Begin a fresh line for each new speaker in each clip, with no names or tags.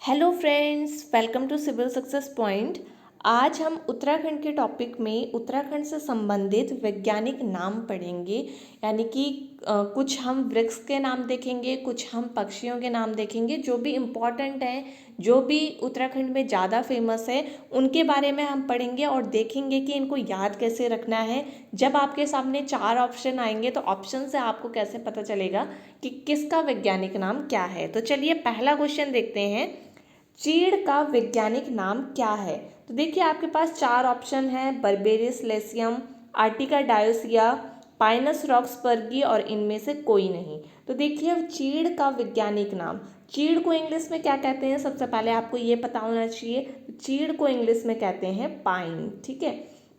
Hello friends, welcome to civil success point. आज हम उत्तराखंड के टॉपिक में उत्तराखंड से संबंधित वैज्ञानिक नाम पढ़ेंगे। यानी कि कुछ हम वृक्ष के नाम देखेंगे, कुछ हम पक्षियों के नाम देखेंगे जो भी इम्पॉर्टेंट हैं, जो भी उत्तराखंड में ज़्यादा फेमस है उनके बारे में हम पढ़ेंगे और देखेंगे कि इनको याद कैसे रखना है। जब आपके सामने 4 ऑप्शन आएंगे तो ऑप्शन से आपको कैसे पता चलेगा कि किसका वैज्ञानिक नाम क्या है। तो चलिए पहला क्वेश्चन देखते हैं। चीड़ का वैज्ञानिक नाम क्या है? तो देखिए आपके पास 4 ऑप्शन हैं, बर्बेरिस लेसियम, आर्टिका डायोसिया, पाइनस रॉक्सबर्गी और इनमें से कोई नहीं। तो देखिए चीड़ का वैज्ञानिक नाम, चीड़ को इंग्लिश में क्या कहते हैं सबसे पहले आपको ये पता होना चाहिए। चीड़ को इंग्लिश में कहते हैं पाइन। ठीक है,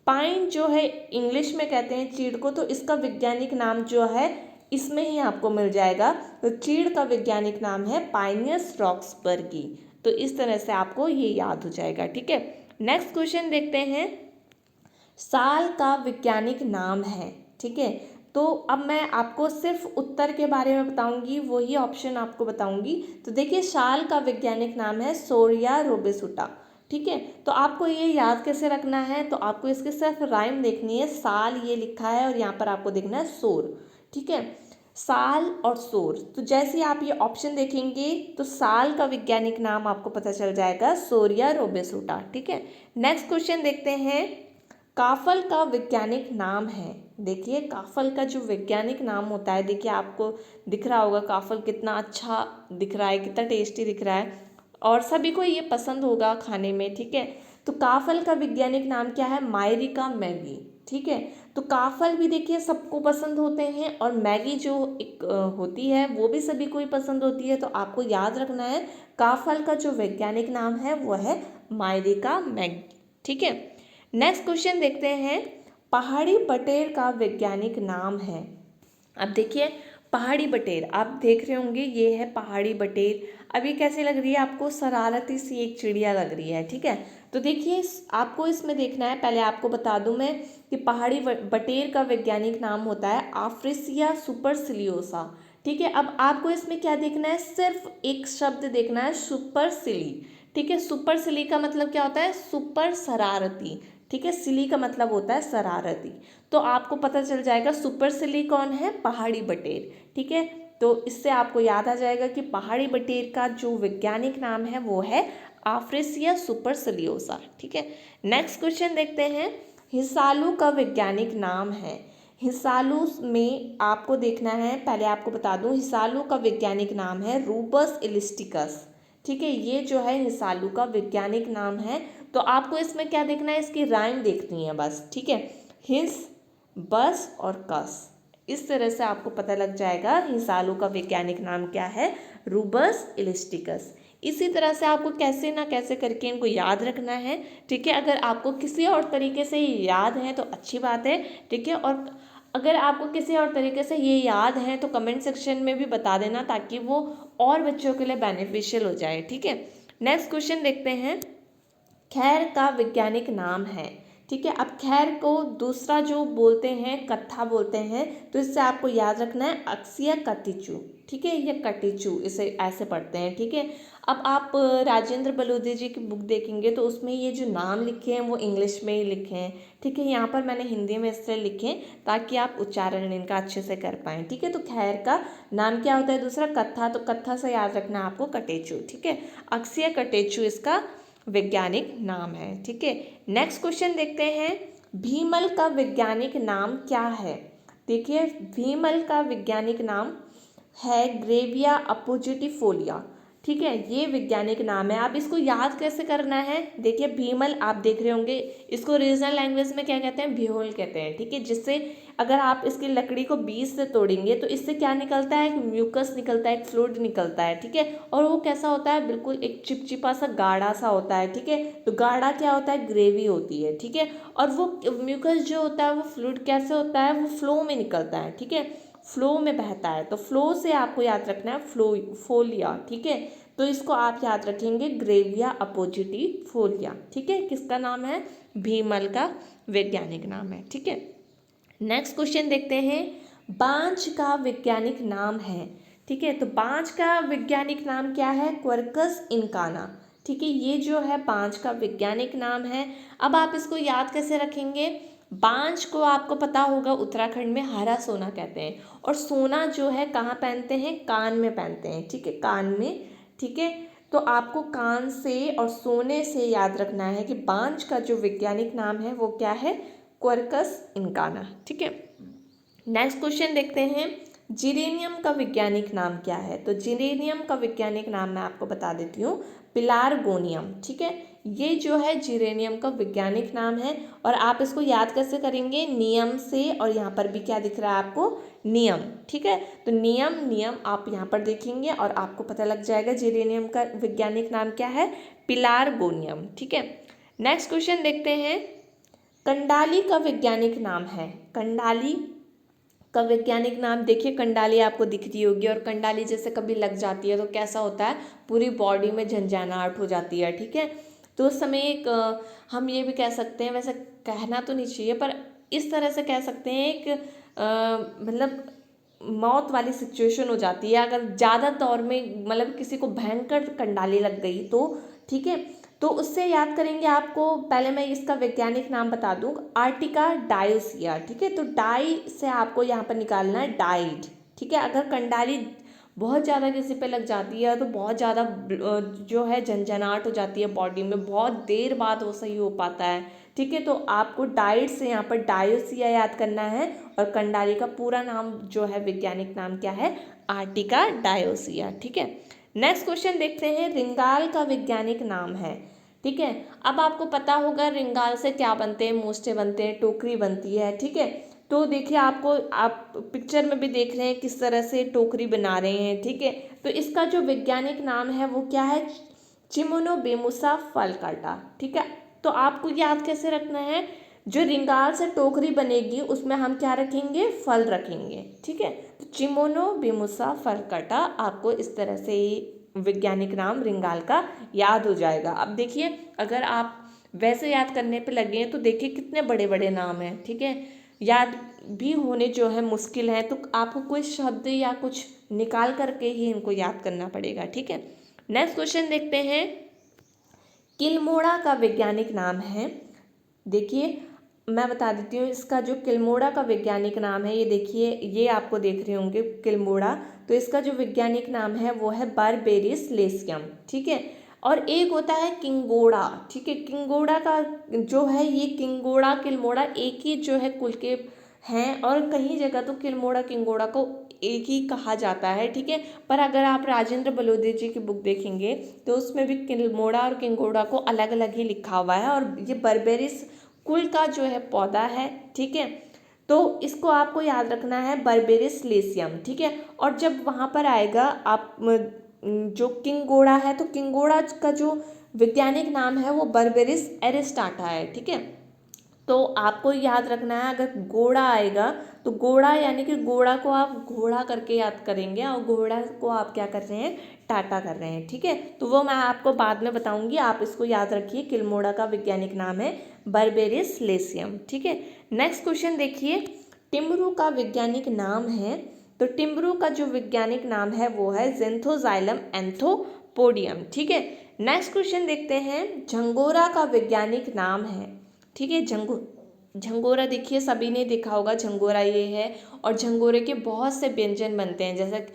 पाइन जो है इंग्लिश में कहते हैं चीड़ को, तो इसका वैज्ञानिक नाम जो है इसमें ही आपको मिल जाएगा। तो चीड़ का वैज्ञानिक नाम है पाइनस रॉक्सबर्गी। तो इस तरह से आपको ये याद हो जाएगा। ठीक है, नेक्स्ट क्वेश्चन देखते हैं। साल का वैज्ञानिक नाम है। ठीक है, तो अब मैं आपको सिर्फ उत्तर के बारे में बताऊंगी, वही ऑप्शन आपको बताऊंगी। तो देखिए साल का वैज्ञानिक नाम है सोरिया रोबेसुटा। ठीक है, तो आपको ये याद कैसे रखना है, तो आपको इसके सिर्फ राइम देखनी है। साल ये लिखा है और यहाँ पर आपको देखना है सोर। ठीक है, साल और सोर, तो जैसे ही आप ये ऑप्शन देखेंगे तो साल का वैज्ञानिक नाम आपको पता चल जाएगा सोरिया रोबेसुटा। ठीक है, नेक्स्ट क्वेश्चन देखते हैं। काफल का वैज्ञानिक नाम है। देखिए काफल का जो वैज्ञानिक नाम होता है, देखिए आपको दिख रहा होगा काफल कितना अच्छा दिख रहा है, कितना टेस्टी दिख रहा है और सभी को ये पसंद होगा खाने में। ठीक है, तो काफल का वैज्ञानिक नाम क्या है? मायरिका मैगी। ठीक है, तो काफल भी देखिए सबको पसंद होते हैं और मैगी जो एक होती है वो भी सभी को ही पसंद होती है। तो आपको याद रखना है काफल का जो वैज्ञानिक नाम है वो है मायरिका मैगी। ठीक है, नेक्स्ट क्वेश्चन देखते हैं। पहाड़ी बटेर का वैज्ञानिक नाम है। अब देखिए पहाड़ी बटेर आप देख रहे होंगे, ये है पहाड़ी बटेर। अब ये कैसे लग रही है आपको? शरारती सी एक चिड़िया लग रही है। ठीक है, तो देखिए आपको इसमें देखना है, पहले आपको बता दूं मैं कि पहाड़ी बटेर का वैज्ञानिक नाम होता है आफ्रिसिया सुपरसिलियोसा। ठीक है, अब आपको इसमें क्या देखना है? सिर्फ एक शब्द देखना है, सुपरसिली। ठीक है, सुपरसिली का मतलब क्या होता है? सुपर शरारती। ठीक है, सिली का मतलब होता है शरारती। तो आपको पता चल जाएगा सुपरसिली कौन है? पहाड़ी बटेर। ठीक है, तो इससे आपको याद आ जाएगा कि पहाड़ी बटेर का जो वैज्ञानिक नाम है वो है आफ्रेसिया सुपरसिलियोसा। ठीक है, नेक्स्ट क्वेश्चन देखते हैं। हिसालू का वैज्ञानिक नाम है। हिसालू में आपको देखना है, पहले आपको बता दूं हिसालू का वैज्ञानिक नाम है रूबस इलिस्टिकस। ठीक है, ये जो है हिसालू का वैज्ञानिक नाम है। तो आपको इसमें क्या देखना है? इसकी राइम देखनी है बस। ठीक है, हिस बस और कस, इस तरह से आपको पता लग जाएगा हिसालू का वैज्ञानिक नाम क्या है? रूबस इलिस्टिकस। इसी तरह से आपको कैसे ना कैसे करके इनको याद रखना है। ठीक है, अगर आपको किसी और तरीके से याद है तो अच्छी बात है। ठीक है, और अगर आपको किसी और तरीके से ये याद है तो कमेंट सेक्शन में भी बता देना ताकि वो और बच्चों के लिए बेनिफिशियल हो जाए। ठीक है, नेक्स्ट क्वेश्चन देखते हैं। खैर का वैज्ञानिक नाम है। ठीक है, अब खैर को दूसरा जो बोलते हैं कत्था बोलते हैं, तो इससे आपको याद रखना है अक्सिया कटिचू। ठीक है, ये कटिचू इसे ऐसे पढ़ते हैं। ठीक है, अब आप राजेंद्र बलूदी जी की बुक देखेंगे तो उसमें ये जो नाम लिखे हैं वो इंग्लिश में ही लिखे हैं। ठीक है, यहाँ पर मैंने हिंदी में इसलिए लिखे ताकि आप उच्चारण इनका अच्छे से कर पाएँ। ठीक है, तो खैर का नाम क्या होता है दूसरा? कत्था। तो कत्था से याद रखना है आपको कटेचू। ठीक है, अक्सिया कटेचू इसका वैज्ञानिक नाम है। ठीक है, नेक्स्ट क्वेश्चन देखते हैं। भीमल का वैज्ञानिक नाम क्या है? देखिए भीमल का वैज्ञानिक नाम है ग्रेविया अपोजिटिफोलिया। ठीक है, ये वैज्ञानिक नाम है। आप इसको याद कैसे करना है? देखिए भीमल आप देख रहे होंगे, इसको रीजनल लैंग्वेज में क्या कहते हैं? भीहोल कहते हैं। ठीक है, जिससे अगर आप इसकी लकड़ी को बीच से तोड़ेंगे तो इससे क्या निकलता है? एक म्यूकस निकलता है, एक फ्लूइड निकलता है। ठीक है, और वो कैसा होता है? बिल्कुल एक चिपचिपा सा गाढ़ा सा होता है। ठीक है, तो गाढ़ा क्या होता है? ग्रेवी होती है। ठीक है, और वो म्यूकस जो होता है वो फ्लूइड कैसे होता है? वो फ्लो में निकलता है। ठीक है, फ्लो में बहता है। तो फ्लो से आपको याद रखना है फ्लो फोलिया। ठीक है, तो इसको आप याद रखेंगे ग्रेविया अपोजिटिफोलिया। ठीक है, किसका नाम है? भीमल का वैज्ञानिक नाम है। ठीक है, नेक्स्ट क्वेश्चन देखते हैं। बांझ का वैज्ञानिक नाम है। ठीक है। तो बांज का वैज्ञानिक नाम क्या है? क्वर्कस इनकाना। ठीक है, ये जो है बांज का वैज्ञानिक नाम है। अब आप इसको याद कैसे रखेंगे? बांज को आपको पता होगा उत्तराखंड में हरा सोना कहते हैं, और सोना जो है कहाँ पहनते हैं? कान में पहनते हैं। ठीक है, कान में। ठीक है, तो आपको कान से और सोने से याद रखना है कि बांज का जो वैज्ञानिक नाम है वो क्या है? क्वर्कस इनकाना। ठीक है, नेक्स्ट क्वेश्चन देखते हैं, जिरेनियम का वैज्ञानिक नाम क्या है? तो जिरेनियम का वैज्ञानिक नाम मैं आपको बता देती हूँ, पिलारगोनियम। ठीक है, ये जो है जिरेनियम का वैज्ञानिक नाम है। और आप इसको याद कैसे करेंगे? नियम से, और यहाँ पर भी क्या दिख रहा है आपको? नियम। ठीक है, तो नियम नियम आप यहाँ पर देखेंगे और आपको पता लग जाएगा जिरेनियम का वैज्ञानिक नाम क्या है? पिलारगोनियम। ठीक है, नेक्स्ट क्वेश्चन देखते हैं, कंडाली का वैज्ञानिक नाम है। कंडाली का वैज्ञानिक नाम, देखिए कंडाली आपको दिख रही होगी, और कंडाली जैसे कभी लग जाती है तो कैसा होता है? पूरी बॉडी में झंझनाहट हो जाती है। ठीक है, तो उस समय एक हम ये भी कह सकते हैं, वैसे कहना तो नहीं चाहिए पर इस तरह से कह सकते हैं, एक मतलब मौत वाली सिचुएशन हो जाती है अगर ज़्यादा दौर में, मतलब किसी को भयंकर कंडाली लग गई तो। ठीक है, तो उससे याद करेंगे आपको, पहले मैं इसका वैज्ञानिक नाम बता दूं, आर्टिका डायोसिया। ठीक है, तो डाई से आपको यहाँ पर निकालना है डाइड। ठीक है, अगर कंडाली बहुत ज़्यादा किसी पे लग जाती है तो बहुत ज़्यादा जो है झंझनाहट हो जाती है बॉडी में, बहुत देर बाद वो सही हो पाता है। ठीक है, तो आपको डाइड से यहाँ पर डायोसिया याद करना है, और कंडाली का पूरा नाम जो है वैज्ञानिक नाम क्या है? आर्टिका डायोसिया। ठीक है, नेक्स्ट क्वेश्चन देखते हैं, रिंगाल का वैज्ञानिक नाम है। ठीक है, अब आपको पता होगा रिंगाल से क्या बनते हैं? मोस्टे बनते हैं, टोकरी बनती है। ठीक है, तो देखिए आपको, आप पिक्चर में भी देख रहे हैं किस तरह से टोकरी बना रहे हैं। ठीक है, तो इसका जो वैज्ञानिक नाम है वो क्या है? चिमोनोबेमुसा फलकाटा। ठीक है, तो आपको याद कैसे रखना है? जो रिंगाल से टोकरी बनेगी उसमें हम क्या रखेंगे? फल रखेंगे। ठीक है, तो चिमोनोबेमुसा फलकाटा आपको इस तरह से वैज्ञानिक नाम रिंगाल का याद हो जाएगा। अब देखिए, अगर आप वैसे याद करने पे लगे हैं तो देखिए कितने बड़े बड़े नाम हैं। ठीक है, याद भी होने जो है मुश्किल है, तो आपको कोई शब्द या कुछ निकाल करके ही इनको याद करना पड़ेगा। ठीक है, नेक्स्ट क्वेश्चन देखते हैं, किल्मोड़ा का वैज्ञानिक नाम है। देखिए मैं बता देती हूँ, इसका जो किल्मोड़ा का वैज्ञानिक नाम है, ये देखिए, ये आपको देख रहे होंगे किल्मोड़ा, तो इसका जो वैज्ञानिक नाम है वो है बारबेरिस लेसियम। ठीक है, और एक होता है किंगोड़ा। ठीक है, किंगोड़ा का जो है, ये किंगोड़ा किल्मोड़ा एक ही जो है कुल के हैं, और कहीं जगह तो किल्मोड़ा किंगोड़ा को एक ही कहा जाता है। ठीक है, पर अगर आप राजेंद्र बलोदे जी की बुक देखेंगे तो उसमें भी किल्मोड़ा और किंगोड़ा को अलग अलग ही लिखा हुआ है, और ये बर्बेरिस कुल का जो है पौधा है। ठीक है, तो इसको आपको याद रखना है, बर्बेरिस लेसियम। ठीक है, और जब वहाँ पर आएगा आप जो किंगोड़ा है, तो किंगोड़ा का जो वैज्ञानिक नाम है वो बर्बेरिस एरिस्टाटा है। ठीक है, तो आपको याद रखना है, अगर घोड़ा आएगा तो घोड़ा यानी कि घोड़ा को आप घोड़ा करके याद करेंगे, और घोड़ा को आप क्या कर रहे हैं? टाटा कर रहे हैं। ठीक है, तो वो मैं आपको बाद में बताऊंगी, आप इसको याद रखिए, किल्मोड़ा का वैज्ञानिक नाम है बर्बेरिस लेसियम। ठीक है, नेक्स्ट क्वेश्चन देखिए, टिम्बरू का वैज्ञानिक नाम है। तो टिम्बरू का जो वैज्ञानिक नाम है वो है ज़ेंथोजाइलम एंथोपोडियम। ठीक है, नेक्स्ट क्वेश्चन देखते हैं, झंगोरा का वैज्ञानिक नाम है। ठीक है, झंगोरा देखिए सभी ने देखा होगा, झंगोरा ये है, और झंगोरे के बहुत से व्यंजन बनते हैं, जैसे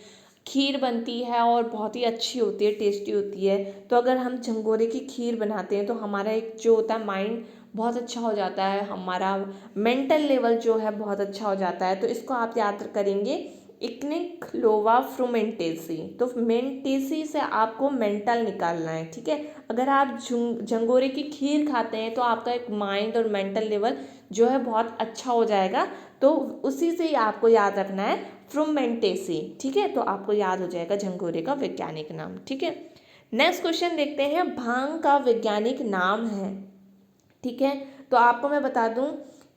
खीर बनती है और बहुत ही अच्छी होती है, टेस्टी होती है। तो अगर हम झंगोरे की खीर बनाते हैं तो हमारा एक जो होता है माइंड बहुत अच्छा हो जाता है, हमारा मेंटल लेवल जो है बहुत अच्छा हो जाता है। तो इसको आप याद करेंगे, इक्निक लोवा फ्रूमेंटेसी। तो मेंटेसी से आपको मेंटल निकालना है। ठीक है, अगर आप झंगोरे की खीर खाते हैं तो आपका एक माइंड और मेंटल लेवल जो है बहुत अच्छा हो जाएगा, तो उसी से ही आपको याद रखना है फ्रूमेंटेसी। ठीक है, तो आपको याद हो जाएगा झंगोरे का वैज्ञानिक नाम। ठीक है, नेक्स्ट क्वेश्चन देखते हैं, भांग का वैज्ञानिक नाम है। ठीक है, तो आपको मैं बता दूं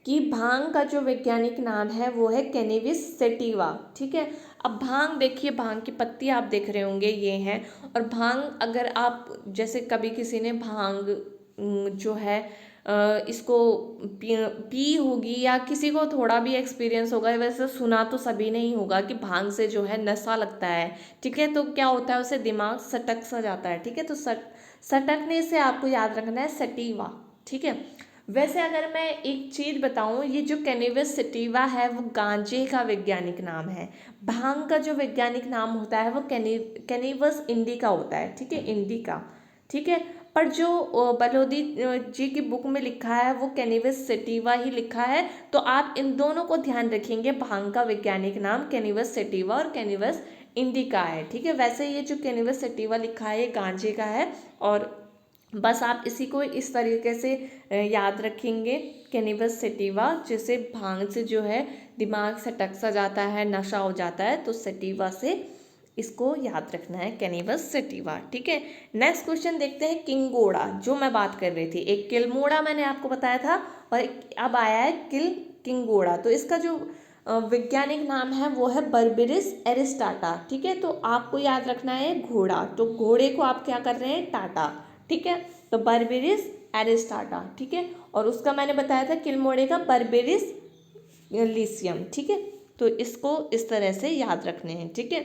कि भांग का जो वैज्ञानिक नाम है वो है कैनेबिस सैटिवा। ठीक है, अब भांग देखिए, भांग की पत्ती आप देख रहे होंगे ये है, और भांग अगर आप जैसे कभी किसी ने भांग जो है इसको पी होगी या किसी को थोड़ा भी एक्सपीरियंस होगा, वैसे सुना तो सभी ने ही होगा कि भांग से जो है नशा लगता है, ठीक है। तो क्या होता है, उसे दिमाग सटक सा जाता है, ठीक है। तो सटकने से आपको याद रखना है सटीवा, ठीक है। वैसे अगर मैं एक चीज़ बताऊं, ये जो कैनिबस सटीवा है वो गांजे का वैज्ञानिक नाम है। भांग का जो वैज्ञानिक नाम होता है वो कैनिबस इंडिका होता है, ठीक है, इंडिका, ठीक है। पर जो बलोदी जी की बुक में लिखा है वो कैनिबस सटीवा ही लिखा है। तो आप इन दोनों को ध्यान रखेंगे, भांग का वैज्ञानिक नाम कैनिबस सटीवा और कैनिबस इंडिका है, ठीक है। वैसे ये जो कैनिबस सटीवा लिखा है ये गांजे का है, और बस आप इसी को इस तरीके से याद रखेंगे, कैनिबस सटीवा, जैसे भांग से जो है दिमाग सटक सा जाता है, नशा हो जाता है, तो सटीवा से इसको याद रखना है, कैनिबस सटीवा, ठीक है। नेक्स्ट क्वेश्चन देखते हैं, किंगोड़ा, जो मैं बात कर रही थी, एक किलमोड़ा मैंने आपको बताया था और अब आया है किंगोड़ा। तो इसका जो वैज्ञानिक नाम है वो है बर्बेरिस एरिस्टाटा, ठीक है। तो आपको याद रखना है घोड़ा, तो घोड़े को आप क्या कर रहे हैं, टाटा, ठीक है। तो बर्बेरिस एरिस्टाटा, ठीक है। और उसका मैंने बताया था किलमोड़े का बर्बेरिस लिसियम, ठीक है। तो इसको इस तरह से याद रखने हैं, ठीक है।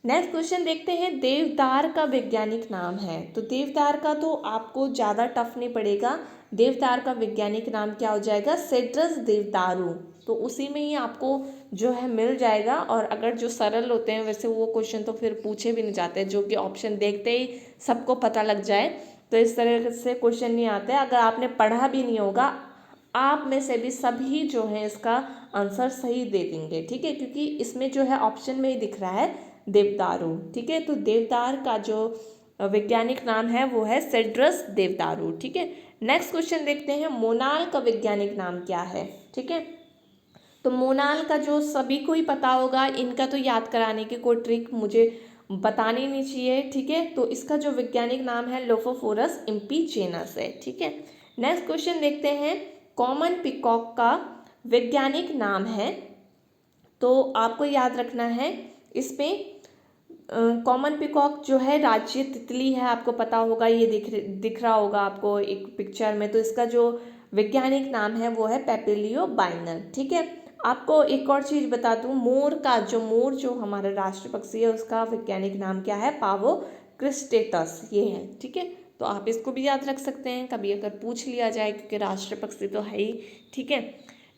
नेक्स्ट क्वेश्चन देखते हैं, देवदार का वैज्ञानिक नाम है। तो देवदार का तो आपको ज़्यादा टफ नहीं पड़ेगा, देवदार का वैज्ञानिक नाम क्या हो जाएगा, सेड्रस देवदारू। तो उसी में ही आपको जो है मिल जाएगा। और अगर जो सरल होते हैं वैसे वो क्वेश्चन तो फिर पूछे भी नहीं जाते, जो कि ऑप्शन देखते ही सबको पता लग जाए, तो इस तरह से क्वेश्चन नहीं आते। अगर आपने पढ़ा भी नहीं होगा, आप में से भी सभी जो है इसका आंसर सही दे देंगे, ठीक है, क्योंकि इसमें जो है ऑप्शन में ही दिख रहा है देवदारू, ठीक है। तो देवदार का जो वैज्ञानिक नाम है वो है सेड्रस देवदारू, ठीक है। नेक्स्ट क्वेश्चन देखते हैं, मोनाल का वैज्ञानिक नाम क्या है, ठीक है। तो मोनाल का जो सभी को ही पता होगा, इनका तो याद कराने की कोई ट्रिक मुझे बतानी नहीं चाहिए, ठीक है। तो इसका जो वैज्ञानिक नाम है लोफोफोरस इम्पीजेनस है, ठीक है। नेक्स्ट क्वेश्चन देखते हैं, कॉमन पिकॉक का वैज्ञानिक नाम है। तो आपको याद रखना है इसमें, कॉमन पिकॉक जो है राज्य तितली है, आपको पता होगा, ये दिख रहा होगा आपको एक पिक्चर में। तो इसका जो वैज्ञानिक नाम है वो है पेपिलियो बाइनर, ठीक है। आपको एक और चीज़ बता दूं, मोर जो हमारा राष्ट्र पक्षी है उसका वैज्ञानिक नाम क्या है, पावो क्रिस्टेटस, ये है, ठीक है। तो आप इसको भी याद रख सकते हैं, कभी अगर पूछ लिया जाए, क्योंकि राष्ट्र पक्षी तो है ही, ठीक है।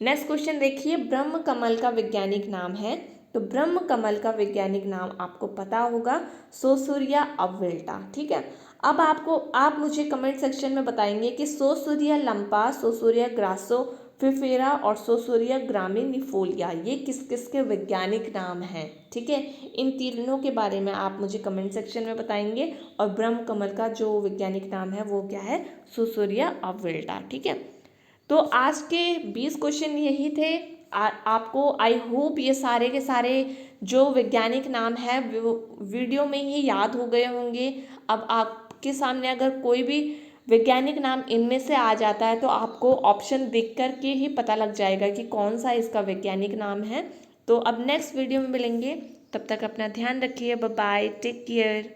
नेक्स्ट क्वेश्चन देखिए, ब्रह्म कमल का वैज्ञानिक नाम है। तो ब्रह्म कमल का वैज्ञानिक नाम आपको पता होगा, सोसुरिया अविल्टा, ठीक है। अब आप मुझे कमेंट सेक्शन में बताएंगे कि सोसुरिया लंपा, सोसुरिया ग्रासो फिफेरा और सोसुरिया ग्रामिनिफोलिया ये किस किस के वैज्ञानिक नाम हैं, ठीक है। इन तीनों के बारे में आप मुझे कमेंट सेक्शन में बताएंगे। और ब्रह्म कमल का जो वैज्ञानिक नाम है वो क्या है, सोसुरिया अविल्टा, ठीक है। तो आज के 20 क्वेश्चन यही थे। आपको आई होप ये सारे के सारे जो वैज्ञानिक नाम है वीडियो में ही याद हो गए होंगे। अब आपके सामने अगर कोई भी वैज्ञानिक नाम इनमें से आ जाता है तो आपको ऑप्शन देख कर के ही पता लग जाएगा कि कौन सा इसका वैज्ञानिक नाम है। तो अब नेक्स्ट वीडियो में मिलेंगे, तब तक अपना ध्यान रखिए, बाय बाय, टेक केयर।